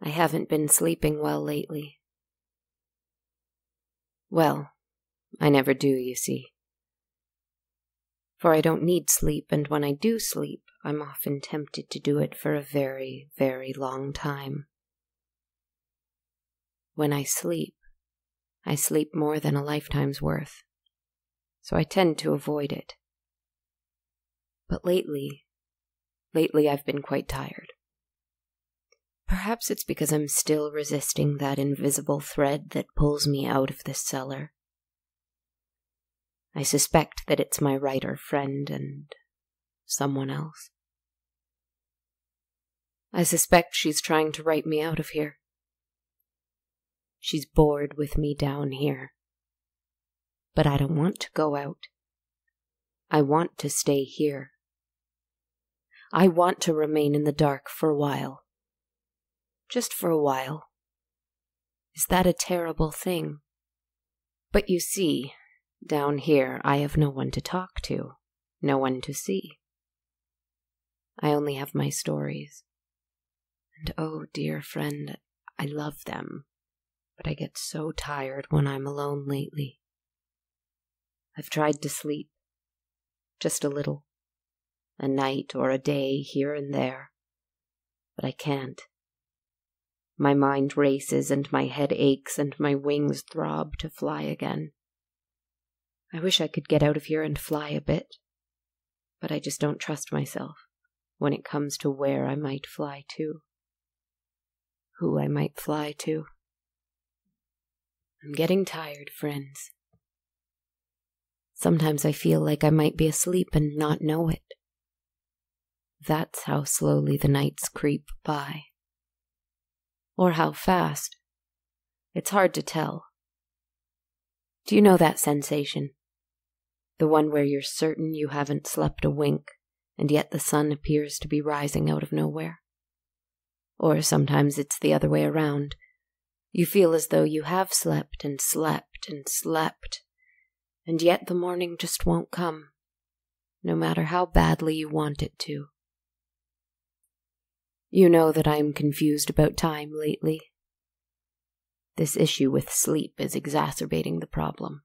I haven't been sleeping well lately. Well, I never do, you see. For I don't need sleep, and when I do sleep, I'm often tempted to do it for a very, very long time. When I sleep more than a lifetime's worth, so I tend to avoid it. But lately I've been quite tired. Perhaps it's because I'm still resisting that invisible thread that pulls me out of this cellar. I suspect that it's my writer friend and someone else. I suspect she's trying to write me out of here. She's bored with me down here. But I don't want to go out. I want to stay here. I want to remain in the dark for a while. Just for a while. Is that a terrible thing? But you see, down here I have no one to talk to, no one to see. I only have my stories. And oh, dear friend, I love them, but I get so tired when I'm alone lately. I've tried to sleep, just a little, a night or a day here and there, but I can't. My mind races and my head aches and my wings throb to fly again. I wish I could get out of here and fly a bit, but I just don't trust myself when it comes to where I might fly to, who I might fly to. I'm getting tired, friends. Sometimes I feel like I might be asleep and not know it. That's how slowly the nights creep by. Or how fast. It's hard to tell. Do you know that sensation? The one where you're certain you haven't slept a wink, and yet the sun appears to be rising out of nowhere? Or sometimes it's the other way around. You feel as though you have slept and slept and slept, and yet the morning just won't come, no matter how badly you want it to. You know that I am confused about time lately. This issue with sleep is exacerbating the problem.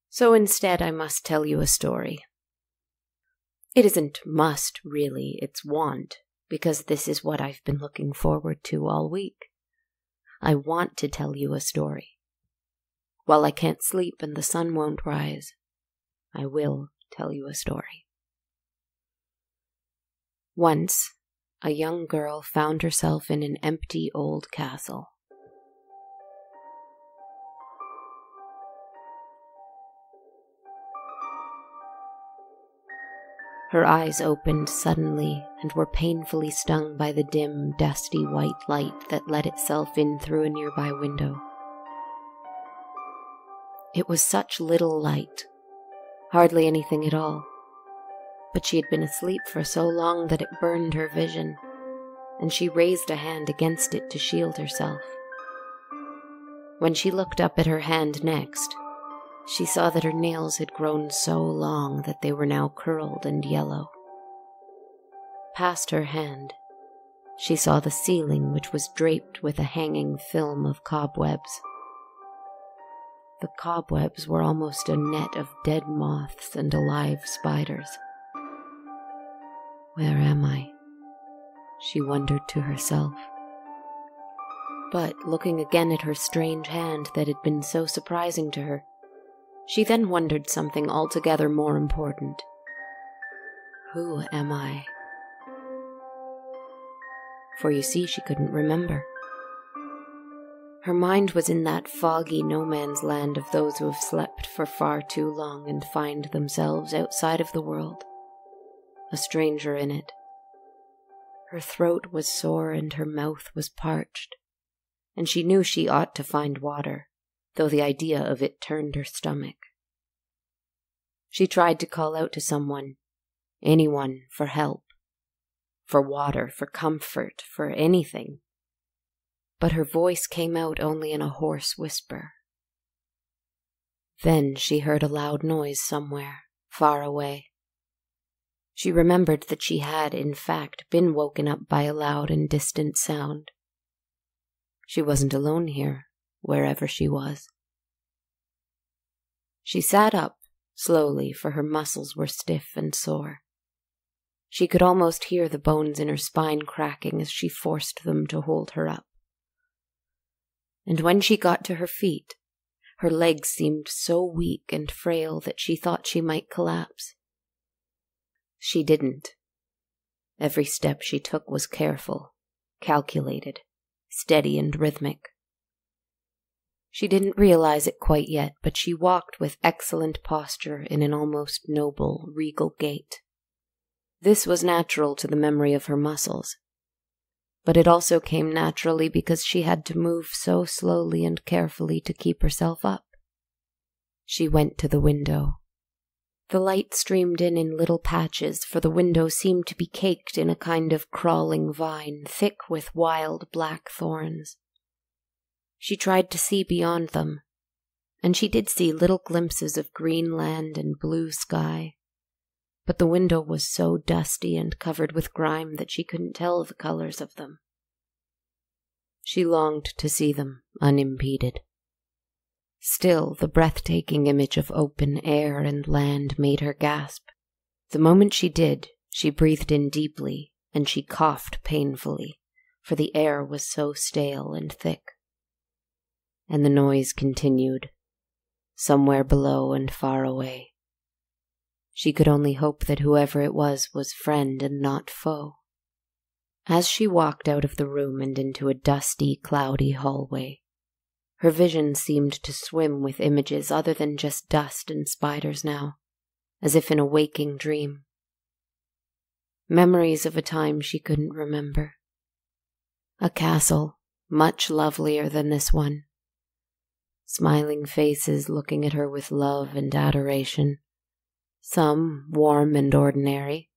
So instead I must tell you a story. It isn't must, really, it's want, because this is what I've been looking forward to all week. I want to tell you a story. While I can't sleep and the sun won't rise, I will tell you a story. Once, a young girl found herself in an empty old castle. Her eyes opened suddenly and were painfully stung by the dim, dusty white light that let itself in through a nearby window. It was such little light, hardly anything at all. But she had been asleep for so long that it burned her vision, and she raised a hand against it to shield herself. When she looked up at her hand next, she saw that her nails had grown so long that they were now curled and yellow. Past her hand, she saw the ceiling, which was draped with a hanging film of cobwebs. The cobwebs were almost a net of dead moths and alive spiders. Where am I? She wondered to herself. But looking again at her strange hand that had been so surprising to her, She then wondered something altogether more important. Who am I? For you see, she couldn't remember. Her mind was in that foggy no-man's land of those who have slept for far too long and find themselves outside of the world, a stranger in it. Her throat was sore and her mouth was parched, and she knew she ought to find water, though the idea of it turned her stomach. She tried to call out to someone, anyone, for help, for water, for comfort, for anything. But her voice came out only in a hoarse whisper. Then she heard a loud noise somewhere, far away. She remembered that she had, in fact, been woken up by a loud and distant sound. She wasn't alone here, wherever she was. She sat up, slowly, for her muscles were stiff and sore. She could almost hear the bones in her spine cracking as she forced them to hold her up. And when she got to her feet, her legs seemed so weak and frail that she thought she might collapse. She didn't. Every step she took was careful, calculated, steady and rhythmic. She didn't realize it quite yet, but she walked with excellent posture in an almost noble, regal gait. This was natural to the memory of her muscles, but it also came naturally because she had to move so slowly and carefully to keep herself up. She went to the window. The light streamed in little patches, for the window seemed to be caked in a kind of crawling vine, thick with wild black thorns. She tried to see beyond them, and she did see little glimpses of green land and blue sky. But the window was so dusty and covered with grime that she couldn't tell the colors of them. She longed to see them unimpeded. Still, the breathtaking image of open air and land made her gasp. The moment she did, she breathed in deeply, and she coughed painfully, for the air was so stale and thick. And the noise continued, somewhere below and far away. She could only hope that whoever it was friend and not foe. As she walked out of the room and into a dusty, cloudy hallway, her vision seemed to swim with images other than just dust and spiders now, as if in a waking dream. Memories of a time she couldn't remember. A castle, much lovelier than this one. Smiling faces looking at her with love and adoration. Some warm and ordinary,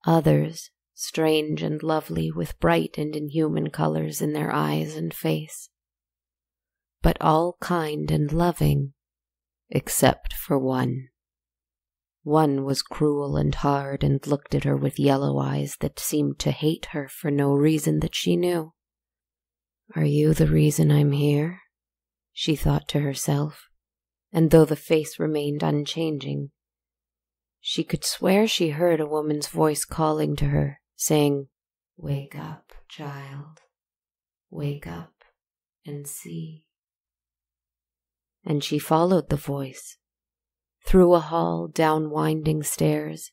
others strange and lovely with bright and inhuman colors in their eyes and face. But all kind and loving, except for one. One was cruel and hard and looked at her with yellow eyes that seemed to hate her for no reason that she knew. "Are you the reason I'm here?" she thought to herself, and though the face remained unchanging, she could swear she heard a woman's voice calling to her, saying, "Wake up, child. Wake up and see." And she followed the voice, through a hall, down winding stairs,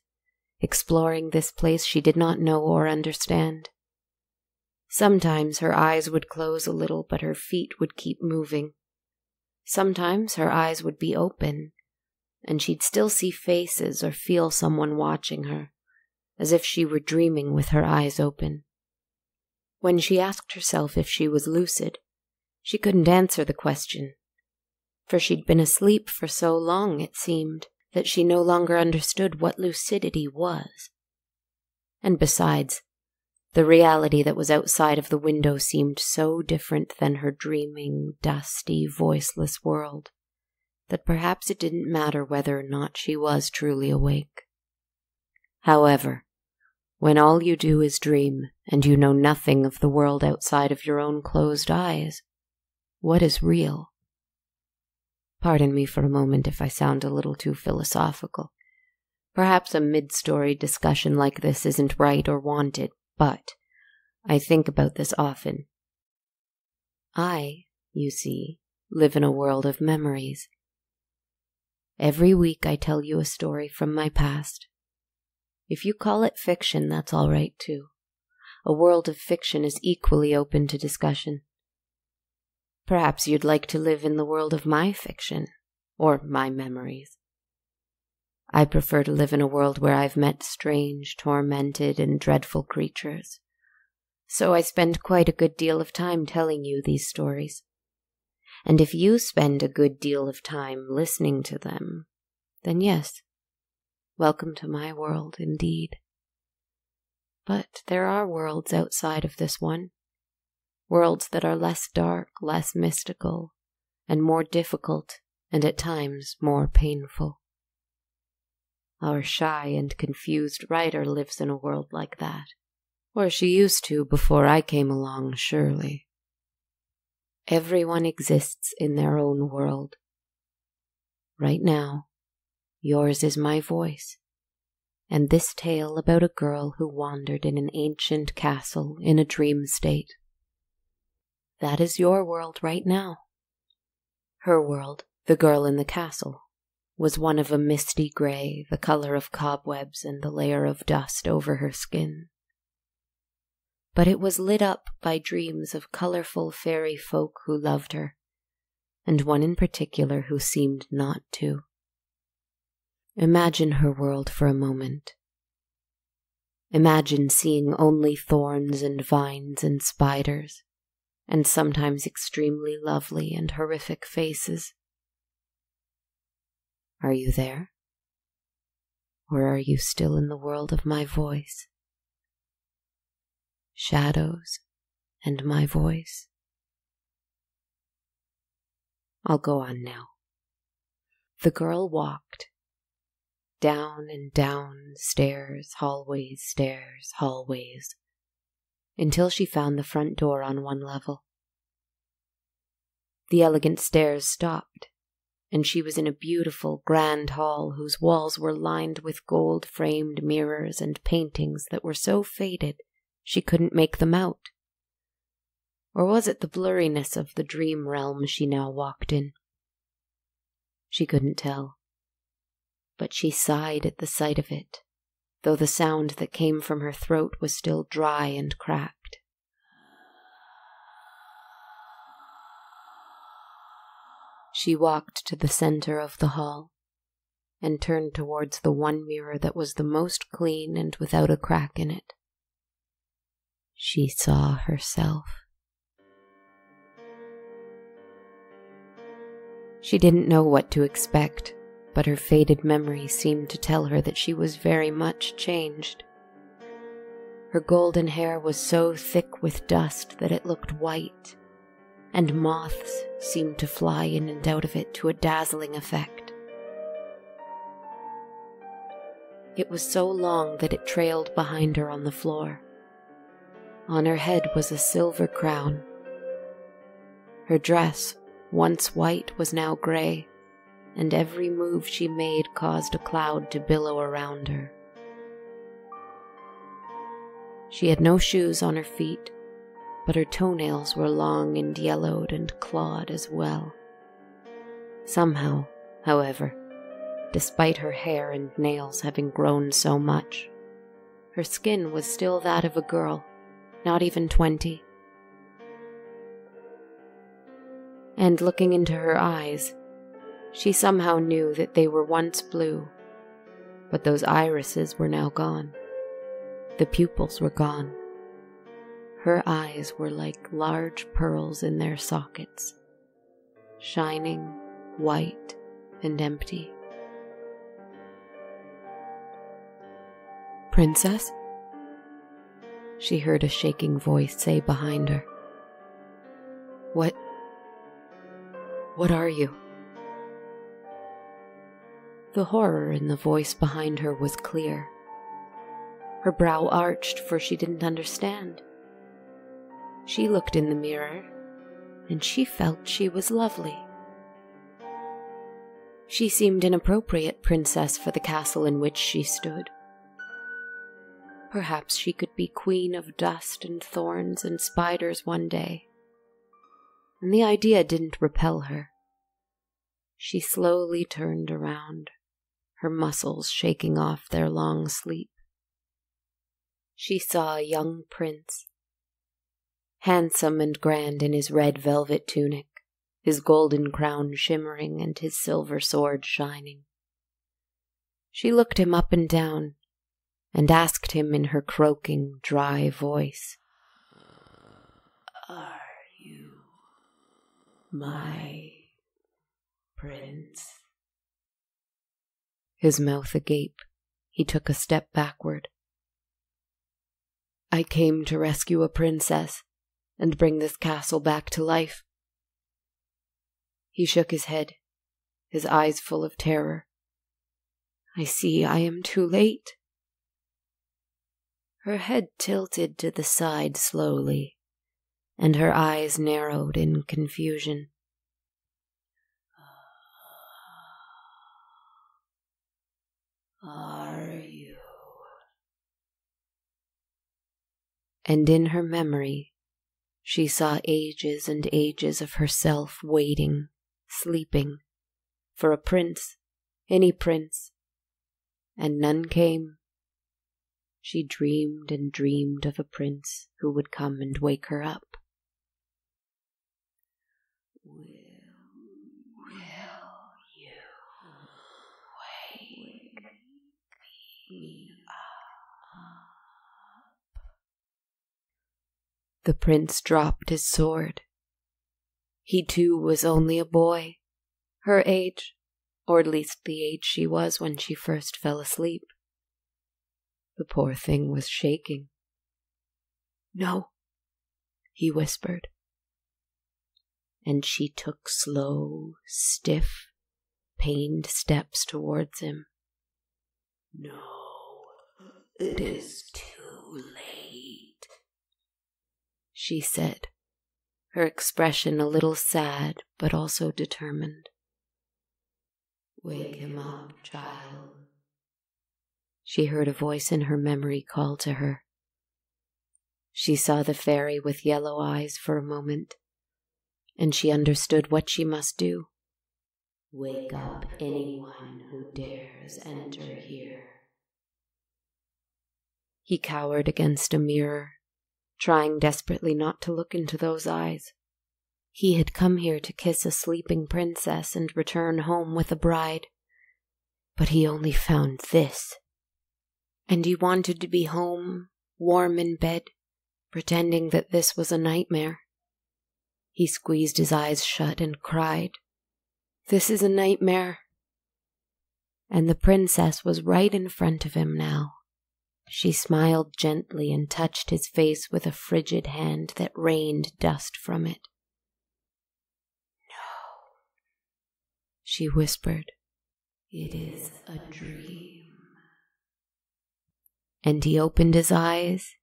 exploring this place she did not know or understand. Sometimes her eyes would close a little, but her feet would keep moving. Sometimes her eyes would be open, and she'd still see faces or feel someone watching her, as if she were dreaming with her eyes open. When she asked herself if she was lucid, she couldn't answer the question, for she'd been asleep for so long, it seemed, that she no longer understood what lucidity was. And besides, the reality that was outside of the window seemed so different than her dreaming, dusty, voiceless world, that perhaps it didn't matter whether or not she was truly awake. However, when all you do is dream, and you know nothing of the world outside of your own closed eyes, what is real? Pardon me for a moment if I sound a little too philosophical. Perhaps a mid-story discussion like this isn't right or wanted, but I think about this often. I, you see, live in a world of memories. Every week I tell you a story from my past. If you call it fiction, that's all right too. A world of fiction is equally open to discussion. Perhaps you'd like to live in the world of my fiction, or my memories. I prefer to live in a world where I've met strange, tormented, and dreadful creatures. So I spend quite a good deal of time telling you these stories. And if you spend a good deal of time listening to them, then yes, welcome to my world indeed. But there are worlds outside of this one. Worlds that are less dark, less mystical, and more difficult, and at times more painful. Our shy and confused writer lives in a world like that. Or she used to before I came along, surely. Everyone exists in their own world. Right now, yours is my voice, and this tale about a girl who wandered in an ancient castle in a dream state. That is your world right now. Her world, the girl in the castle, was one of a misty gray, the color of cobwebs and the layer of dust over her skin. But it was lit up by dreams of colorful fairy folk who loved her, and one in particular who seemed not to. Imagine her world for a moment. Imagine seeing only thorns and vines and spiders, and sometimes extremely lovely and horrific faces. Are you there? Or are you still in the world of my voice? Shadows and my voice. I'll go on now. The girl walked. Down and down, stairs, hallways, until she found the front door on one level. The elegant stairs stopped, and she was in a beautiful, grand hall whose walls were lined with gold-framed mirrors and paintings that were so faded she couldn't make them out. Or was it the blurriness of the dream realm she now walked in? She couldn't tell. But she sighed at the sight of it, though the sound that came from her throat was still dry and cracked. She walked to the center of the hall and turned towards the one mirror that was the most clean and without a crack in it. She saw herself. She didn't know what to expect, but her faded memory seemed to tell her that she was very much changed. Her golden hair was so thick with dust that it looked white, and moths seemed to fly in and out of it to a dazzling effect. It was so long that it trailed behind her on the floor. On her head was a silver crown. Her dress, once white, was now gray, and every move she made caused a cloud to billow around her. She had no shoes on her feet, but her toenails were long and yellowed and clawed as well. Somehow, however, despite her hair and nails having grown so much, her skin was still that of a girl, not even 20. And looking into her eyes, she somehow knew that they were once blue, but those irises were now gone. The pupils were gone. Her eyes were like large pearls in their sockets, shining, white, and empty. "Princess?" she heard a shaking voice say behind her. What are you?" The horror in the voice behind her was clear. Her brow arched, for she didn't understand. She looked in the mirror, and she felt she was lovely. She seemed an appropriate princess for the castle in which she stood. Perhaps she could be queen of dust and thorns and spiders one day, and the idea didn't repel her. She slowly turned around, her muscles shaking off their long sleep. She saw a young prince, handsome and grand in his red velvet tunic, his golden crown shimmering and his silver sword shining. She looked him up and down and asked him in her croaking, dry voice, "Are you my prince?" His mouth agape, he took a step backward. "I came to rescue a princess and bring this castle back to life." He shook his head, his eyes full of terror. "I see I am too late." Her head tilted to the side slowly, and her eyes narrowed in confusion. "Are you?" And in her memory, she saw ages and ages of herself waiting, sleeping, for a prince, any prince, and none came. She dreamed and dreamed of a prince who would come and wake her up. Will you wake me up? The prince dropped his sword. He too was only a boy, her age, or at least the age she was when she first fell asleep. The poor thing was shaking. "No," he whispered. And she took slow, stiff, pained steps towards him. "No, it is too late," she said, her expression a little sad but also determined. "Wake him up, child." She heard a voice in her memory call to her. She saw the fairy with yellow eyes for a moment, and she understood what she must do. "Wake up anyone who dares enter here." He cowered against a mirror, trying desperately not to look into those eyes. He had come here to kiss a sleeping princess and return home with a bride, but he only found this. And he wanted to be home, warm in bed, pretending that this was a nightmare. He squeezed his eyes shut and cried, "This is a nightmare." And the princess was right in front of him now. She smiled gently and touched his face with a frigid hand that rained dust from it. "No," she whispered, "it is a dream." And he opened his eyes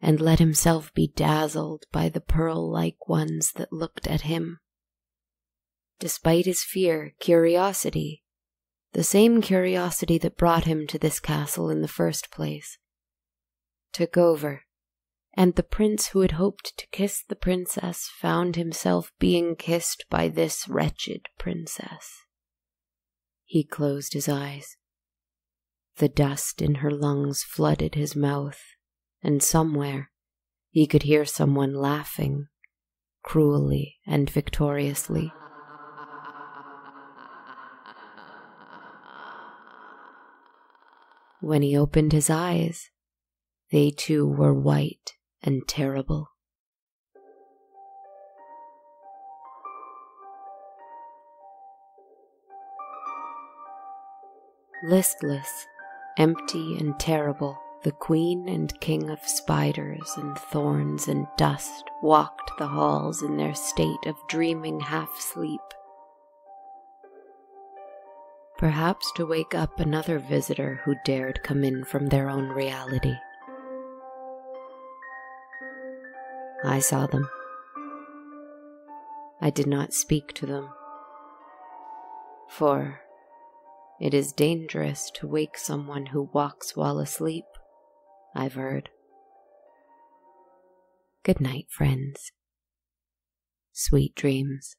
and let himself be dazzled by the pearl-like ones that looked at him. Despite his fear, curiosity, the same curiosity that brought him to this castle in the first place, took over, and the prince who had hoped to kiss the princess found himself being kissed by this wretched princess. He closed his eyes. The dust in her lungs flooded his mouth, and somewhere he could hear someone laughing, cruelly and victoriously. When he opened his eyes, they too were white and terrible. Listless, empty and terrible, the queen and king of spiders and thorns and dust walked the halls in their state of dreaming half-sleep, perhaps to wake up another visitor who dared come in from their own reality. I saw them. I did not speak to them, for it is dangerous to wake someone who walks while asleep, I've heard. Good night, friends. Sweet dreams.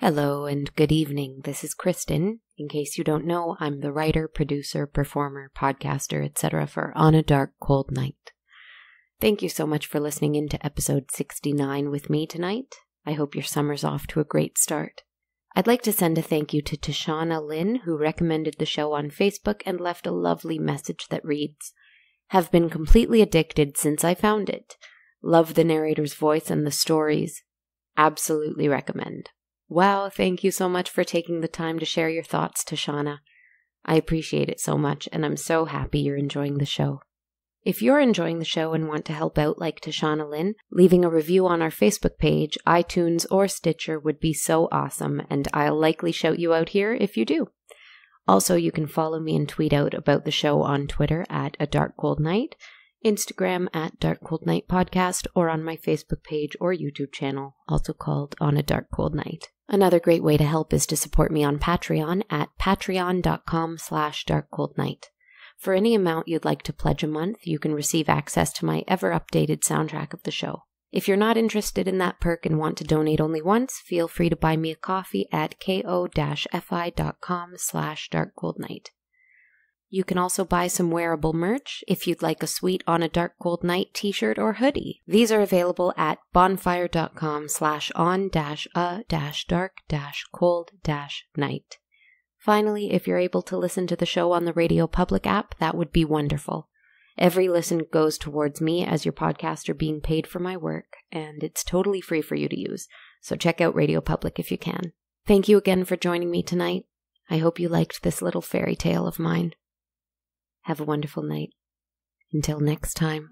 Hello and good evening. This is Kristen. In case you don't know, I'm the writer, producer, performer, podcaster, etc. for On a Dark, Cold Night. Thank you so much for listening in to episode 69 with me tonight. I hope your summer's off to a great start. I'd like to send a thank you to Tashana Lynn, who recommended the show on Facebook and left a lovely message that reads, "Have been completely addicted since I found it. Love the narrator's voice and the stories. Absolutely recommend." Wow, thank you so much for taking the time to share your thoughts, Tashana. I appreciate it so much, and I'm so happy you're enjoying the show. If you're enjoying the show and want to help out like Tashana Lynn, leaving a review on our Facebook page, iTunes, or Stitcher would be so awesome, and I'll likely shout you out here if you do. Also, you can follow me and tweet out about the show on Twitter at A Dark Cold Night, Instagram at Dark Cold Night Podcast, or on my Facebook page or YouTube channel, also called On a Dark Cold Night. Another great way to help is to support me on Patreon at patreon.com/darkcoldnight. For any amount you'd like to pledge a month, you can receive access to my ever-updated soundtrack of the show. If you're not interested in that perk and want to donate only once, feel free to buy me a coffee at ko-fi.com/darkcoldnight. You can also buy some wearable merch if you'd like a sweet On a Dark Cold Night t-shirt or hoodie. These are available at bonfire.com/on-a-dark-cold-night. Finally, if you're able to listen to the show on the Radio Public app, that would be wonderful. Every listen goes towards me as your podcaster being paid for my work, and it's totally free for you to use, so check out Radio Public if you can. Thank you again for joining me tonight. I hope you liked this little fairy tale of mine. Have a wonderful night. Until next time.